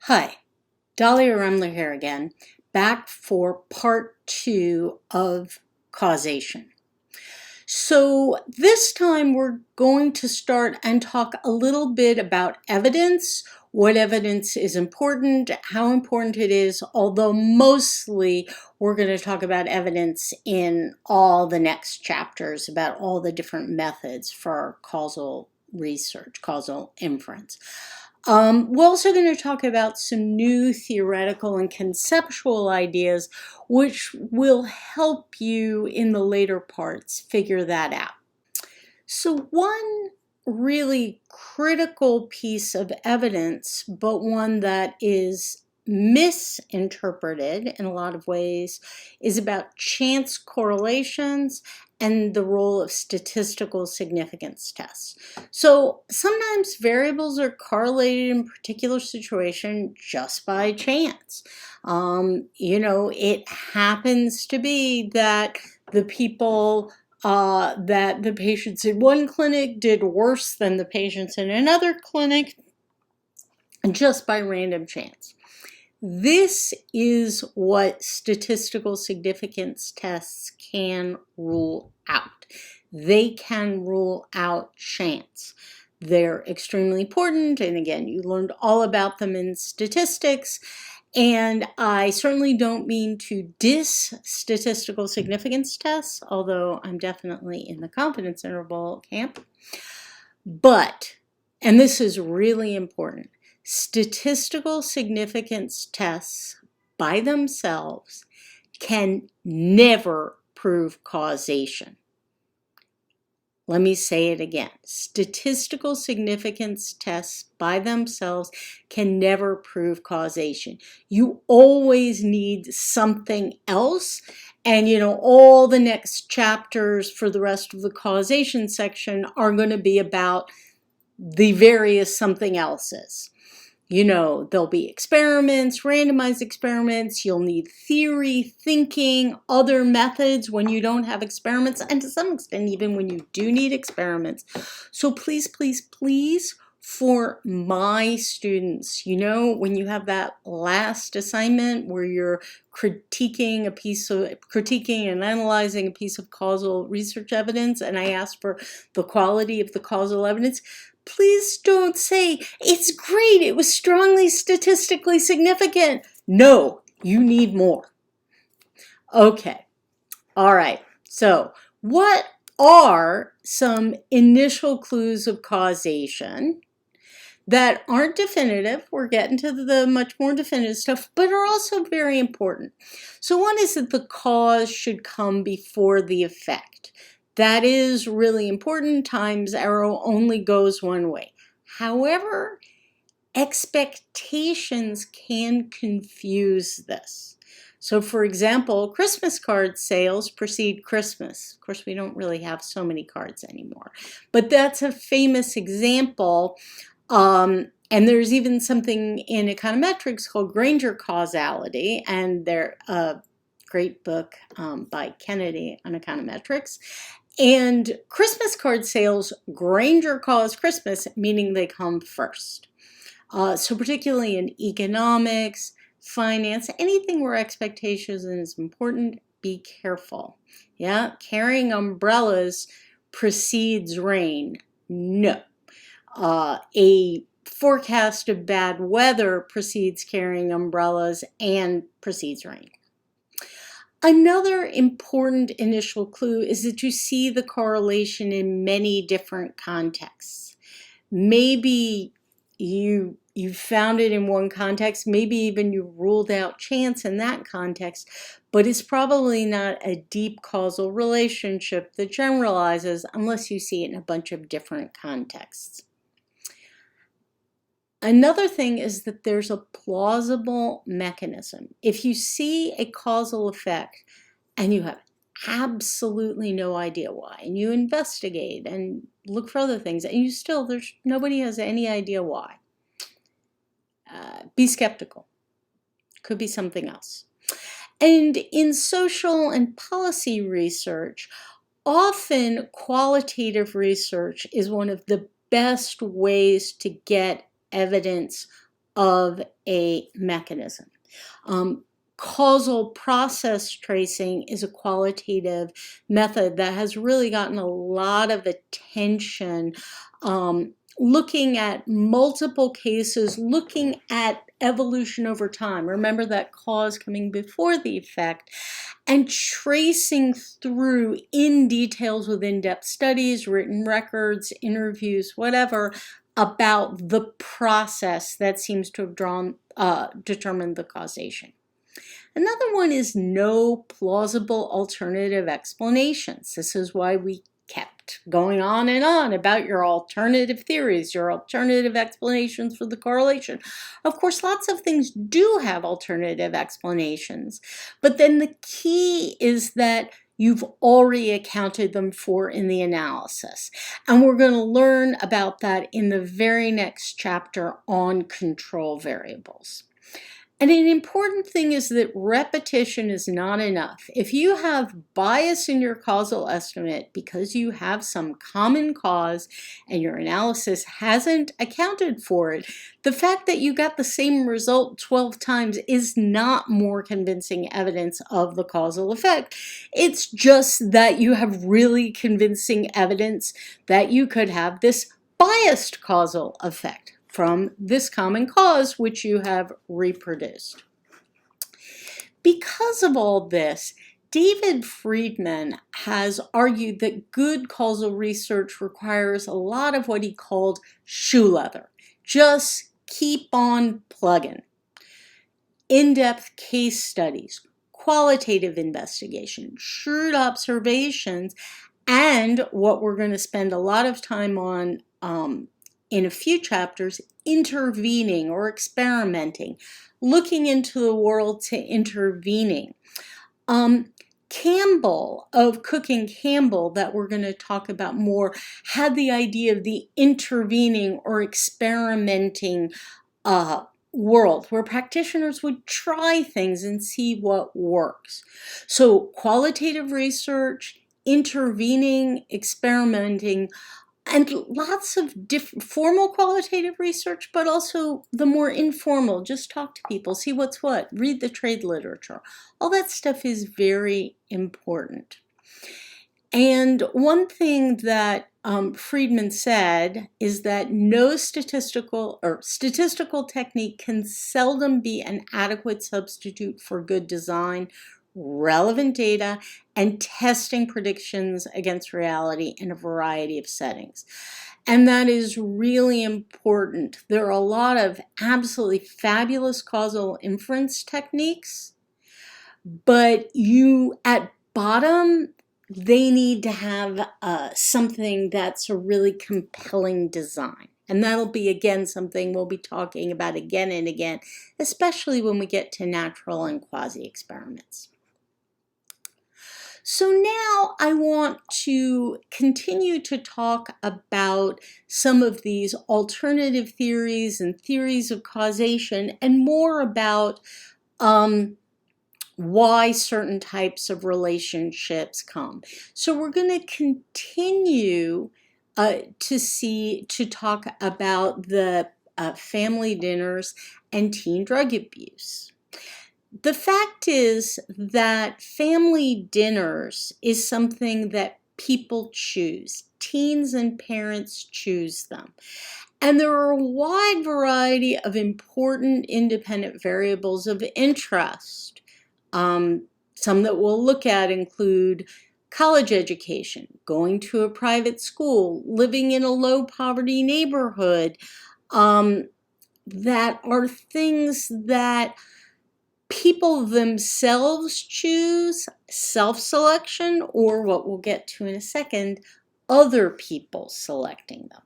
Hi, Dahlia Remler here again, back for part 2 of causation. So this time we're going to start and talk a little bit about evidence, what evidence is important, how important it is, although mostly we're going to talk about evidence in all the next chapters about all the different methods for causal research, causal inference. We're also going to talk about some new theoretical and conceptual ideas which will help you in the later parts figure that out. So one really critical piece of evidence, but one that is misinterpreted in a lot of ways, is about chance correlations and the role of statistical significance tests. So sometimes variables are correlated in a particular situation just by chance. It happens to be that the people that the patients in one clinic did worse than the patients in another clinic just by random chance. This is what statistical significance tests can rule out. They can rule out chance. They're extremely important, and again, you learned all about them in statistics. And I certainly don't mean to diss statistical significance tests, although I'm definitely in the confidence interval camp. But, and this is really important, statistical significance tests by themselves can never prove causation. Let me say it again. Statistical significance tests by themselves can never prove causation. You always need something else. And, all the next chapters for the rest of the causation section are going to be about the various something else's. There'll be experiments, randomized experiments. You'll need theory, thinking, other methods when you don't have experiments, and to some extent, even when you do need experiments. So please, please, please, for my students, when you have that last assignment where you're critiquing and analyzing a piece of causal research evidence, and I ask for the quality of the causal evidence, please don't say, it's great, it was strongly statistically significant. No, you need more. Okay, all right. So what are some initial clues of causation that aren't definitive? We're getting to the much more definitive stuff, but are also very important. So one is that the cause should come before the effect. That is really important. Times arrow only goes one way. However, expectations can confuse this. So for example, Christmas card sales precede Christmas. Of course, we don't really have so many cards anymore, but that's a famous example. And there's even something in econometrics called Granger causality, and they're a great book by Kennedy on econometrics. And Christmas card sales, Granger calls Christmas, meaning they come first. So particularly in economics, finance, anything where expectations is important, be careful. Yeah, carrying umbrellas precedes rain. No. A forecast of bad weather precedes carrying umbrellas and precedes rain. Another important initial clue is that you see the correlation in many different contexts. Maybe you found it in one context, maybe even you ruled out chance in that context, but it's probably not a deep causal relationship that generalizes unless you see it in a bunch of different contexts. Another thing is that there's a plausible mechanism. If you see a causal effect and you have absolutely no idea why, and you investigate and look for other things, and nobody has any idea why, be skeptical. Could be something else. And in social and policy research, often qualitative research is one of the best ways to get evidence of a mechanism. Causal process tracing is a qualitative method that has really gotten a lot of attention, looking at multiple cases, looking at evolution over time. Remember that cause coming before the effect, and tracing through in details with in-depth studies, written records, interviews, whatever, about the process that seems to have determined the causation. Another one is no plausible alternative explanations. This is why we kept going on and on about your alternative theories, your alternative explanations for the correlation. Of course, lots of things do have alternative explanations, but then the key is that you've already accounted them for in the analysis. And we're going to learn about that in the very next chapter on control variables. And an important thing is that repetition is not enough. If you have bias in your causal estimate because you have some common cause and your analysis hasn't accounted for it, the fact that you got the same result 12 times is not more convincing evidence of the causal effect. It's just that you have really convincing evidence that you could have this biased causal effect from this common cause which you have reproduced. Because of all this, David Friedman has argued that good causal research requires a lot of what he called shoe leather. Just keep on plugging. In-depth case studies, qualitative investigation, shrewd observations, and what we're going to spend a lot of time on in a few chapters, intervening or experimenting, looking into the world to intervening. Campbell of Cook and Campbell, that we're going to talk about more, had the idea of the intervening or experimenting world where practitioners would try things and see what works. So qualitative research, intervening, experimenting, and lots of different formal qualitative research, but also the more informal, just talk to people, see what's what, read the trade literature. All that stuff is very important. And one thing that Friedman said is that no statistical technique can seldom be an adequate substitute for good design, relevant data, and testing predictions against reality in a variety of settings. And that is really important. There are a lot of absolutely fabulous causal inference techniques, but at bottom, they need to have something that's a really compelling design. And that'll be, again, something we'll be talking about again and again, especially when we get to natural and quasi-experiments. So now I want to continue to talk about some of these alternative theories and theories of causation, and more about why certain types of relationships come. So we're going to continue to talk about the family dinners and teen drug abuse. The fact is that family dinners is something that people choose. Teens and parents choose them. And there are a wide variety of important independent variables of interest. Some that we'll look at include college education, going to a private school, living in a low poverty neighborhood, that are things that people themselves choose, self-selection, or what we'll get to in a second, other people selecting them.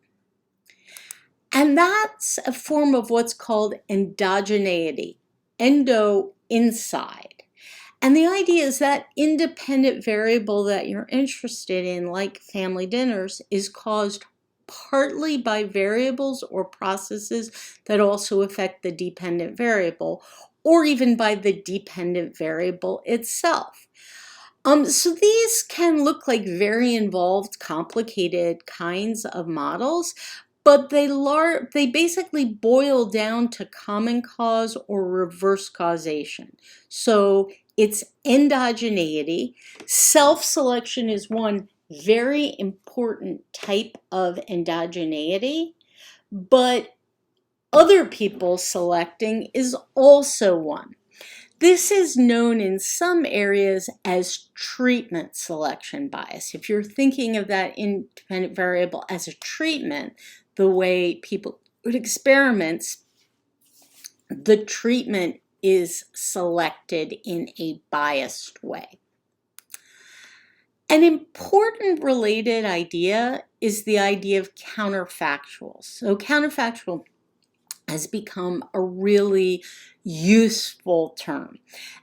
And that's a form of what's called endogeneity, endo, inside. And the idea is that independent variable that you're interested in, like family dinners, is caused partly by variables or processes that also affect the dependent variable, or even by the dependent variable itself. So these can look like very involved, complicated kinds of models, but they basically boil down to common cause or reverse causation. So it's endogeneity. Self-selection is one very important type of endogeneity, but other people selecting is also one. This is known in some areas as treatment selection bias. If you're thinking of that independent variable as a treatment, the way people would experiments, the treatment is selected in a biased way. An important related idea is the idea of counterfactuals. So counterfactual has become a really useful term.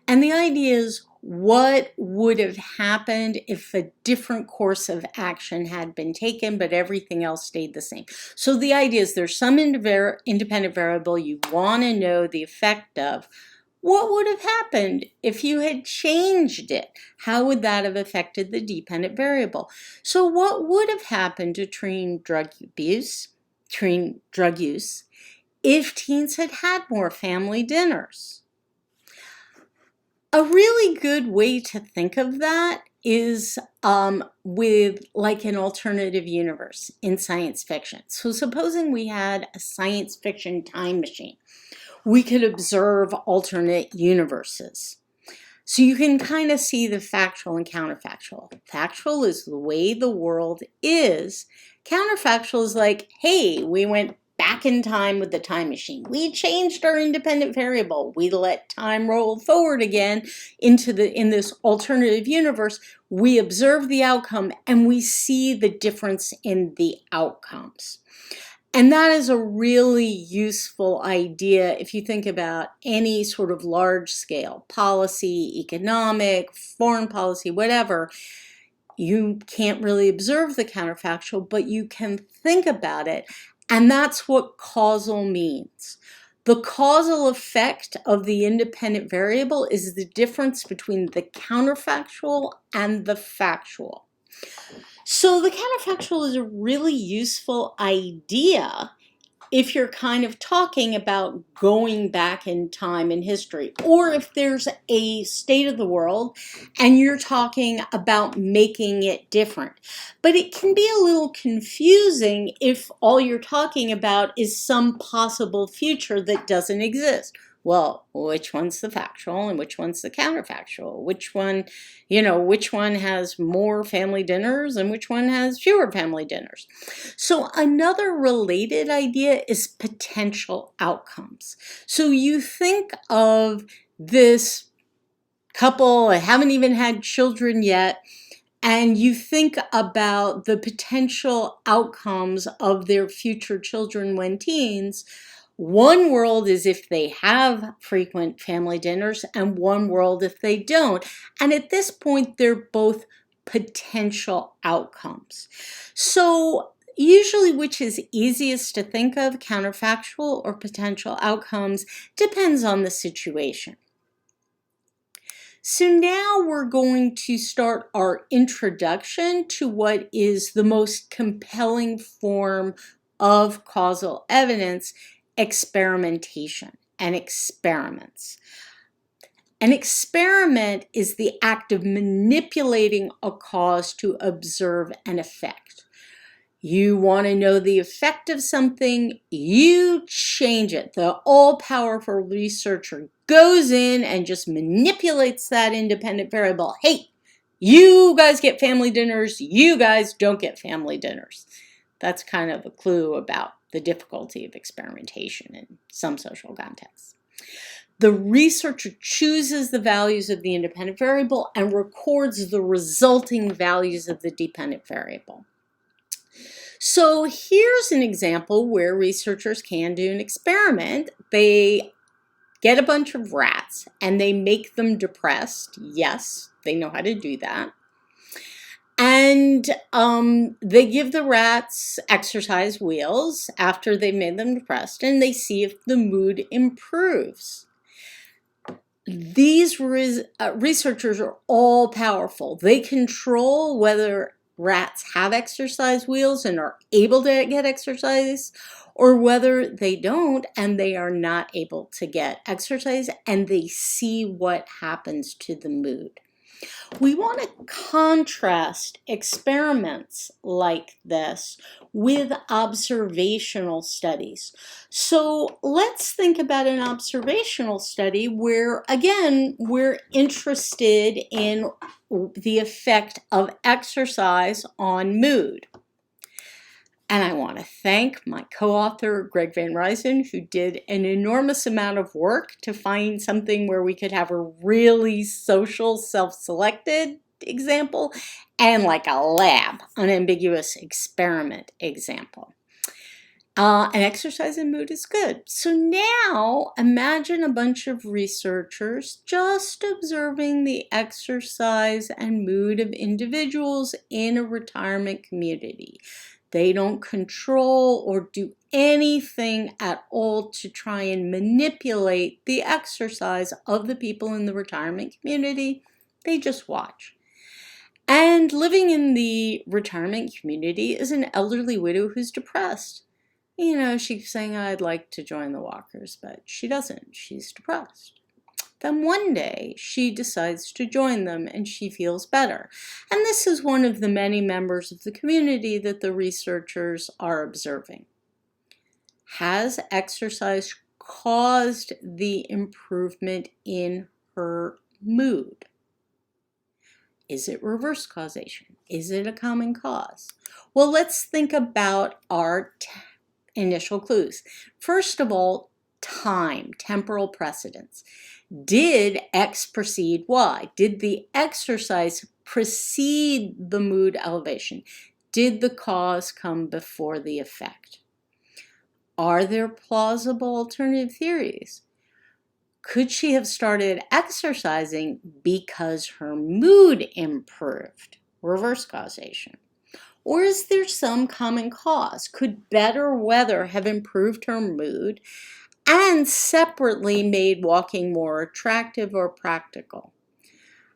And the idea is, what would have happened if a different course of action had been taken, but everything else stayed the same? So the idea is there's some independent variable you want to know the effect of. What would have happened if you had changed it? How would that have affected the dependent variable? So what would have happened to teen drug use if teens had had more family dinners? A really good way to think of that is with like an alternative universe in science fiction. So supposing we had a science fiction time machine, we could observe alternate universes. So you can kind of see the factual and counterfactual. Factual is the way the world is. Counterfactual is like, hey, we went back in time with the time machine. We changed our independent variable. We let time roll forward again in this alternative universe. We observe the outcome and we see the difference in the outcomes. And that is a really useful idea if you think about any sort of large scale policy, economic, foreign policy, whatever. You can't really observe the counterfactual, but you can think about it. And that's what causal means. The causal effect of the independent variable is the difference between the counterfactual and the factual. So the counterfactual is a really useful idea if you're kind of talking about going back in time in history, or if there's a state of the world and you're talking about making it different. But it can be a little confusing if all you're talking about is some possible future that doesn't exist. Well, which one's the factual and which one's the counterfactual? Which one has more family dinners and which one has fewer family dinners? So another related idea is potential outcomes. So you think of this couple that haven't even had children yet, and you think about the potential outcomes of their future children when teens. One world is if they have frequent family dinners, and one world if they don't. And at this point, they're both potential outcomes. So usually which is easiest to think of, counterfactual or potential outcomes, depends on the situation. So now we're going to start our introduction to what is the most compelling form of causal evidence, experimentation and experiments. An experiment is the act of manipulating a cause to observe an effect. You want to know the effect of something, you change it. The all-powerful researcher goes in and just manipulates that independent variable. Hey, you guys get family dinners, you guys don't get family dinners. That's kind of a clue about the difficulty of experimentation in some social contexts. The researcher chooses the values of the independent variable and records the resulting values of the dependent variable. So here's an example where researchers can do an experiment. They get a bunch of rats and they make them depressed. Yes, they know how to do that. And they give the rats exercise wheels after they've made them depressed, and they see if the mood improves. These researchers are all powerful. They control whether rats have exercise wheels and are able to get exercise, or whether they don't and they are not able to get exercise and they see what happens to the mood. We want to contrast experiments like this with observational studies. So let's think about an observational study where, again, we're interested in the effect of exercise on mood. And I want to thank my co-author, Greg Van Ryzin, who did an enormous amount of work to find something where we could have a really social, self-selected example and like a lab, unambiguous experiment example. And exercise and mood is good. So now imagine a bunch of researchers just observing the exercise and mood of individuals in a retirement community. They don't control or do anything at all to try and manipulate the exercise of the people in the retirement community. They just watch. And living in the retirement community is an elderly widow who's depressed. You know, she's saying, I'd like to join the walkers, but she doesn't. She's depressed. Then one day she decides to join them and she feels better. And this is one of the many members of the community that the researchers are observing. Has exercise caused the improvement in her mood? Is it reverse causation? Is it a common cause? Well, let's think about our initial clues. First of all, time, temporal precedence. Did X precede Y? Did the exercise precede the mood elevation? Did the cause come before the effect? Are there plausible alternative theories? Could she have started exercising because her mood improved? Reverse causation. Or is there some common cause? Could better weather have improved her mood and separately made walking more attractive or practical?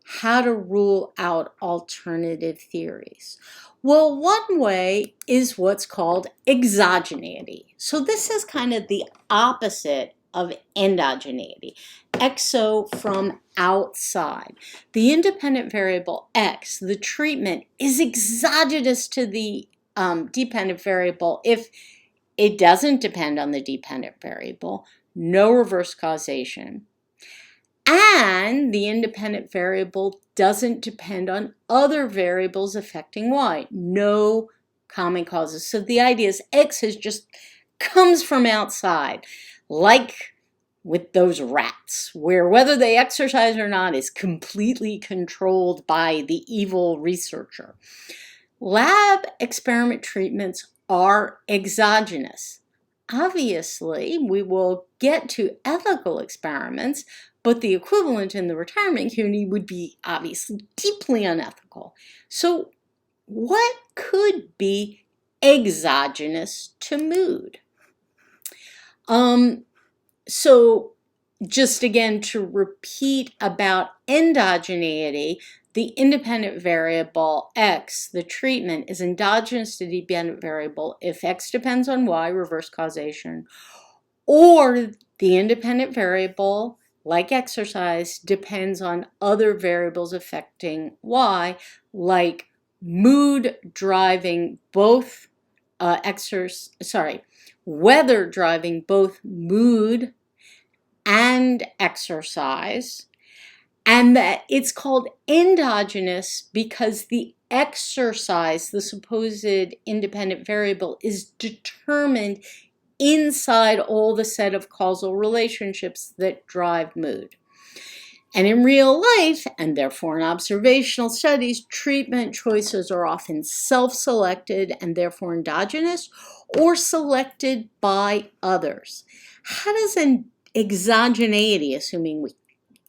How to rule out alternative theories? Well, one way is what's called exogeneity. So this is kind of the opposite of endogeneity. Exo from outside. The independent variable X, the treatment, is exogenous to the dependent variable. If it doesn't depend on the dependent variable, no reverse causation. And the independent variable doesn't depend on other variables affecting Y. No common causes. So the idea is X just comes from outside, like with those rats, where whether they exercise or not is completely controlled by the evil researcher. Lab experiment treatments are exogenous. Obviously, we will get to ethical experiments, but the equivalent in the retirement community would be obviously deeply unethical. So what could be exogenous to mood? So just again to repeat about endogeneity, the independent variable X, the treatment, is endogenous to the dependent variable if X depends on Y, reverse causation, or the independent variable, like exercise, depends on other variables affecting Y, like mood driving both weather driving both mood and exercise, and that it's called endogenous because the exercise, the supposed independent variable, is determined inside all the set of causal relationships that drive mood. And in real life, and therefore in observational studies, treatment choices are often self-selected and therefore endogenous, or selected by others. How does an exogeneity, assuming we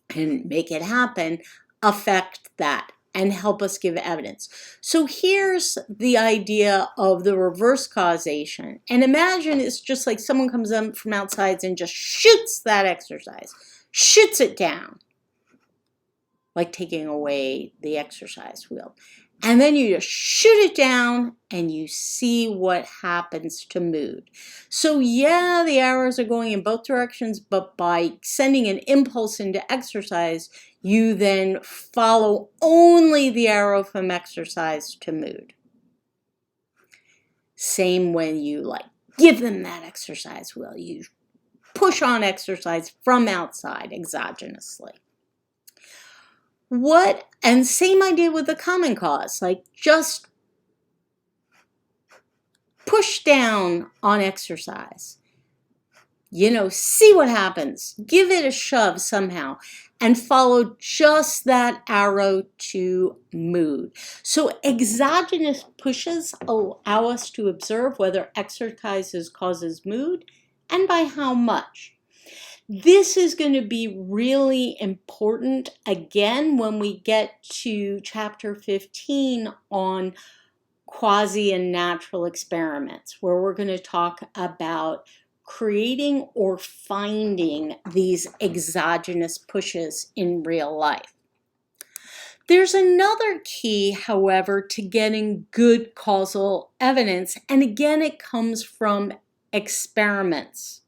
can make it happen, affect that and help us give evidence? So here's the idea of the reverse causation. And imagine it's just like someone comes in from outside and just shoots that exercise, shoots it down, like taking away the exercise wheel. and then you just shoot it down and you see what happens to mood. So yeah, the arrows are going in both directions, but by sending an impulse into exercise, you then follow only the arrow from exercise to mood. Same when you give them that exercise wheel. You push on exercise from outside exogenously. And same idea with the common cause, just push down on exercise. See what happens. Give it a shove somehow and follow just that arrow to mood. So exogenous pushes allow us to observe whether exercise causes mood and by how much. This is going to be really important again when we get to chapter 15 on quasi and natural experiments, where we're going to talk about creating or finding these exogenous pushes in real life. There's another key, however, to getting good causal evidence, and again, it comes from experiments.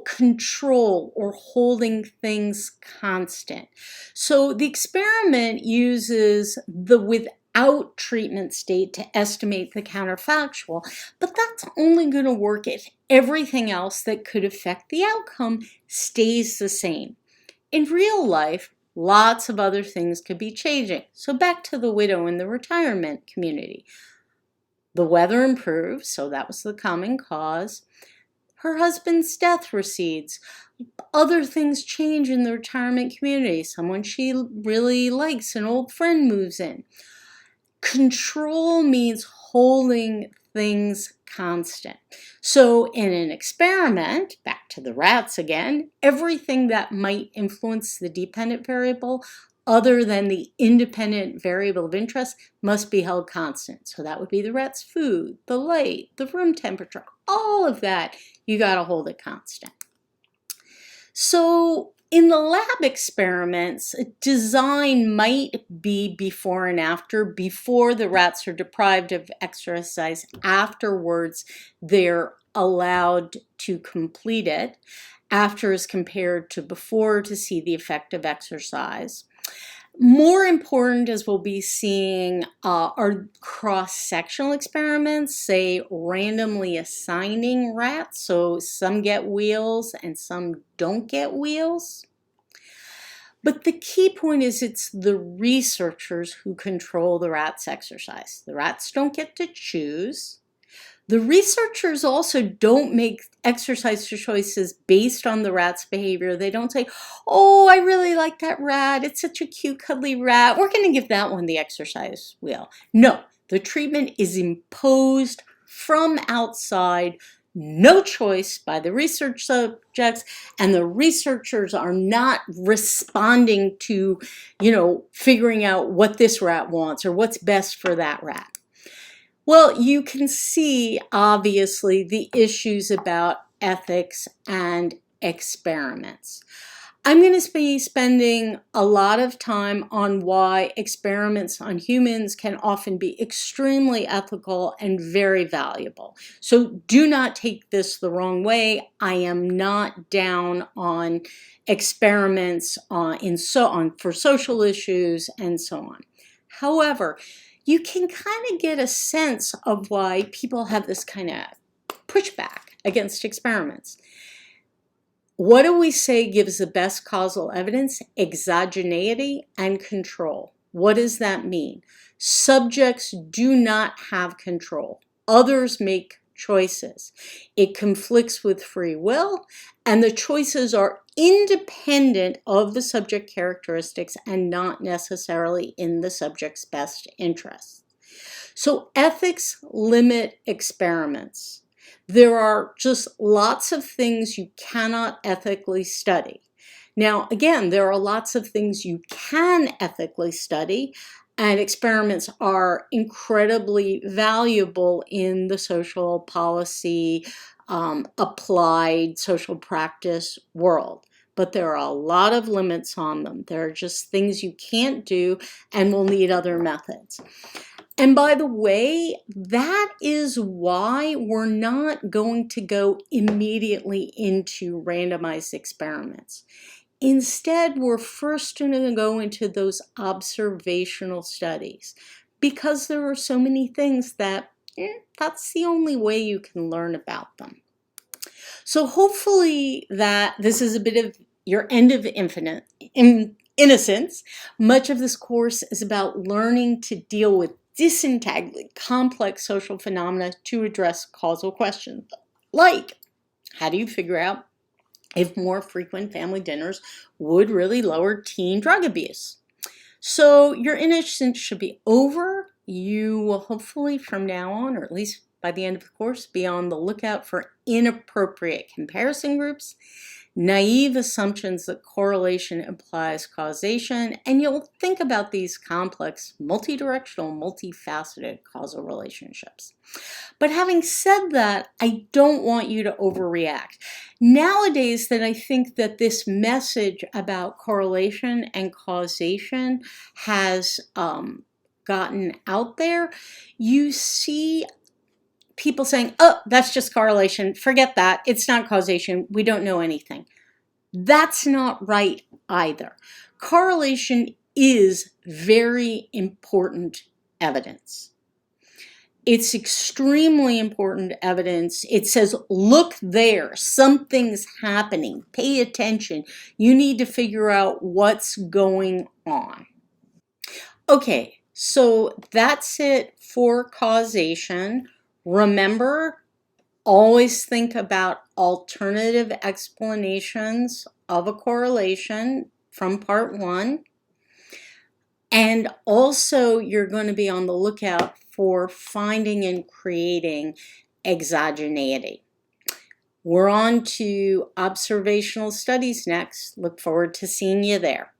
Control or holding things constant. So the experiment uses the without treatment state to estimate the counterfactual, but that's only going to work if everything else that could affect the outcome stays the same. In real life, lots of other things could be changing. So back to the widow in the retirement community. The weather improves, so that was the common cause. Her husband's death recedes. Other things change in the retirement community. Someone she really likes, an old friend, moves in. Control means holding things constant. So in an experiment, back to the rats again, everything that might influence the dependent variable other than the independent variable of interest must be held constant. So that would be the rat's food, the light, the room temperature, all of that, you got to hold it constant. So in the lab experiments, design might be before and after. Before, the rats are deprived of exercise. Afterwards, they're allowed to complete it. After is compared to before to see the effect of exercise. More important, as we'll be seeing, are cross-sectional experiments, say randomly assigning rats, so some get wheels and some don't get wheels. But the key point is it's the researchers who control the rats' exercise. The rats don't get to choose. The researchers also don't make exercise choices based on the rat's behavior. They don't say, oh, I really like that rat. It's such a cute, cuddly rat. We're going to give that one the exercise wheel. No, the treatment is imposed from outside, no choice by the research subjects, and the researchers are not responding to, figuring out what this rat wants or what's best for that rat. Well, you can see, obviously, the issues about ethics and experiments. I'm going to be spending a lot of time on why experiments on humans can often be extremely ethical and very valuable. So do not take this the wrong way. I am not down on experiments for social issues and so on. However, you can kind of get a sense of why people have this kind of pushback against experiments. What do we say gives the best causal evidence? Exogeneity and control. What does that mean? Subjects do not have control. Others make choices. It conflicts with free will, and the choices are independent of the subject characteristics and not necessarily in the subject's best interest. So ethics limit experiments. There are just lots of things you cannot ethically study. Now, again, there are lots of things you can ethically study, and experiments are incredibly valuable in the social policy, applied social practice world. but there are a lot of limits on them. There are just things you can't do, and we'll need other methods. And by the way, that is why we're not going to go immediately into randomized experiments. Instead, we're first going to go into those observational studies because there are so many things that that's the only way you can learn about them. So hopefully that this is a bit of your end of innocence. Much of this course is about learning to deal with disentangling complex social phenomena to address causal questions. Like, how do you figure out if more frequent family dinners would really lower teen drug abuse? So your innocence should be over. You will hopefully from now on, or at least by the end of the course, be on the lookout for inappropriate comparison groups, naive assumptions that correlation implies causation, and you'll think about these complex, multidirectional, multifaceted causal relationships. But having said that, I don't want you to overreact. Nowadays, that I think that this message about correlation and causation has gotten out there, you see people saying, oh, that's just correlation, forget that, it's not causation, we don't know anything. That's not right either. Correlation is very important evidence. It's extremely important evidence. It says, look there, something's happening, pay attention, you need to figure out what's going on. Okay, so that's it for causation. Remember, always think about alternative explanations of a correlation from part 1. And also, you're going to be on the lookout for finding and creating exogeneity. We're on to observational studies next. Look forward to seeing you there.